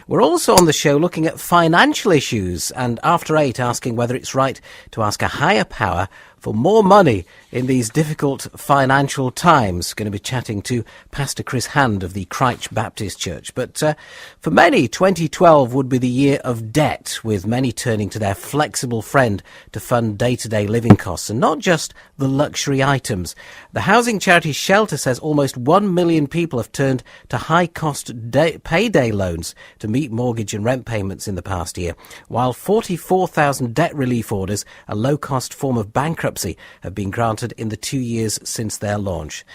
We're also on the show looking at financial issues, and after 8 asking whether it's right to ask a higher power for more money in these difficult financial times. Going to be chatting to Pastor Chris Hand of the Christ Baptist Church. But for many, 2012 would be the year of debt, with many turning to their flexible friend to fund day-to-day living costs, and not just the luxury items. The housing charity Shelter says almost 1 million people have turned to high-cost payday loans to meet mortgage and rent payments in the past year, while 44,000 debt relief orders, a low-cost form of bankruptcy, have been granted in the 2 years since their launch.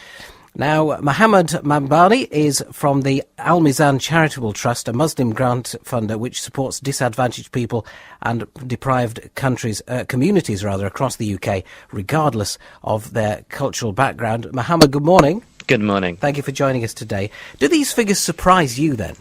Now, Mohammed Mamdani is from the Al-Mizan Charitable Trust, a Muslim grant funder which supports disadvantaged people and deprived communities across the UK, regardless of their cultural background. Mohammed, good morning. Good morning. Thank you for joining us today. Do these figures surprise you then?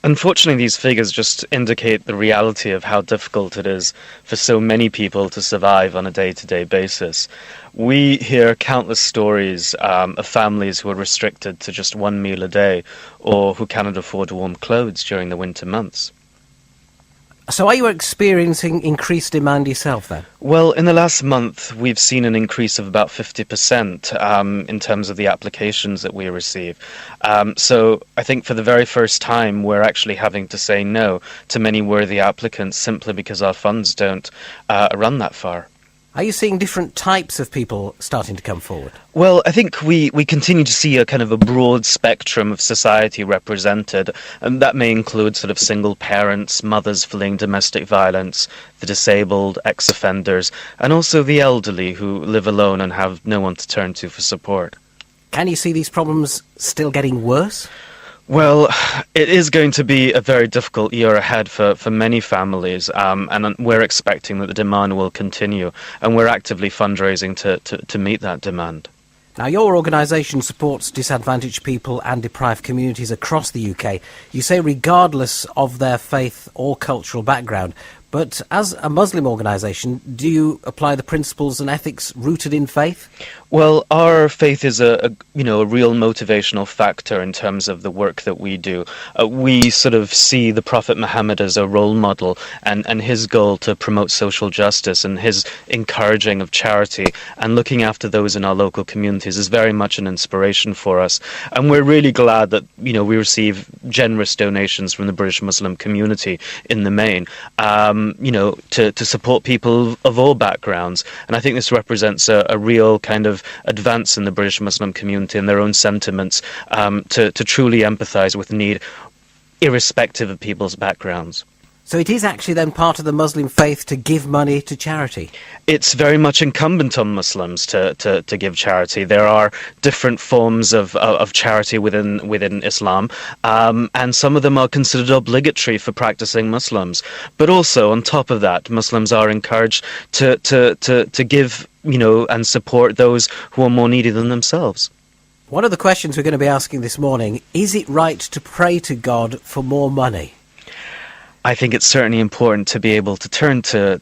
Unfortunately, these figures just indicate the reality of how difficult it is for so many people to survive on a day-to-day basis. We hear countless stories of families who are restricted to just one meal a day, or who cannot afford warm clothes during the winter months. So are you experiencing increased demand yourself then? Well, in the last month, we've seen an increase of about 50% in terms of the applications that we receive. So I think for the very first time, we're actually having to say no to many worthy applicants simply because our funds don't run that far. Are you seeing different types of people starting to come forward? Well, I think we continue to see a kind of a broad spectrum of society represented, and that may include sort of single parents, mothers fleeing domestic violence, the disabled, ex-offenders, and also the elderly who live alone and have no one to turn to for support. Can you see these problems still getting worse? Well, it is going to be a very difficult year ahead for many families, and we're expecting that the demand will continue, and we're actively fundraising to meet that demand. Now, your organisation supports disadvantaged people and deprived communities across the UK. You say regardless of their faith or cultural background. But as a Muslim organisation, do you apply the principles and ethics rooted in faith? Well, our faith is a real motivational factor in terms of the work that we do. We sort of see the Prophet Muhammad as a role model, and his goal to promote social justice and his encouraging of charity and looking after those in our local communities is very much an inspiration for us. And we're really glad that, we receive generous donations from the British Muslim community in the main. To support people of all backgrounds. And I think this represents a real kind of advance in the British Muslim community and their own sentiments to truly empathise with need, irrespective of people's backgrounds. So it is actually then part of the Muslim faith to give money to charity? It's very much incumbent on Muslims to give charity. There are different forms of charity within Islam, and some of them are considered obligatory for practicing Muslims. But also, on top of that, Muslims are encouraged to give, and support those who are more needy than themselves. One of the questions we're going to be asking this morning, is it right to pray to God for more money? I think it's certainly important to be able to turn to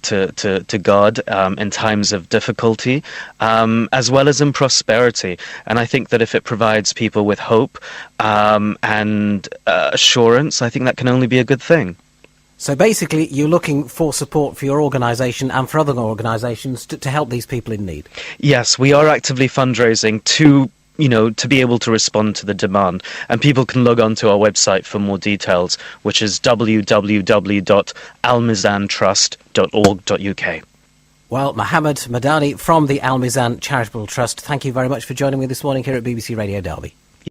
God in times of difficulty, as well as in prosperity. And I think that if it provides people with hope and assurance, I think that can only be a good thing. So basically, you're looking for support for your organisation and for other organisations to help these people in need? Yes, we are actively fundraising to be able to respond to the demand. And people can log on to our website for more details, which is www.almizantrust.org.uk. Well, Mohammed Mamdani from the Al-Mizan Charitable Trust, thank you very much for joining me this morning here at BBC Radio Derby.